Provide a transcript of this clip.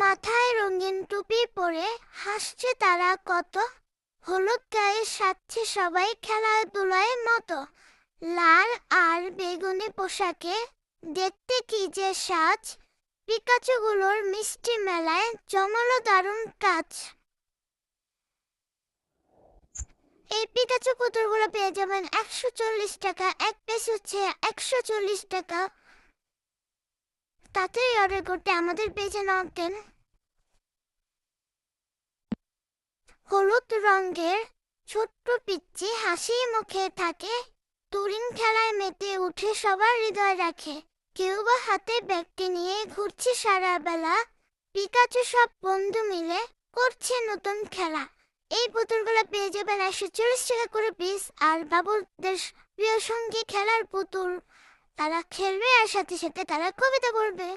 মাথায় রঙিন টুপি পরে হাসছে তারা কত, হলুদ গায়ে সাজছে সবাই খেলাধুলায় মতো। লাল আর বেগুনি পোশাকে দেখতে কি যে সাজ, পিকাচুগুলোর মিষ্টি মেলায় জমালো দারুণ কাজ। এই পিকাচু পুতুলগুলো পেয়ে যাবেন 140 টাকা, এক পিস হচ্ছে 140 টাকা। তাড়াতাড়ি অর্ডার করতে আমাদের পেজে নক দেন। হলুদ রঙের ছোট্ট পিচ্চি হাসি মুখে থাকে, তুরিন খেলায় মেতে উঠে সবার হৃদয় রাখে। কেউ বা হাতে ব্যাগটি নিয়ে ঘুরছে সারা বেলা, পিকাচু সব বন্ধু মিলে করছে নতুন খেলা। এই পুতুলগুলো পেয়ে যাবেন 140 টাকা করে পিস। আর বাবুদের প্রিয় সঙ্গী খেলার পুতুল, তারা খেলবে আর সাথে সাথে তারা কবিতা বলবে।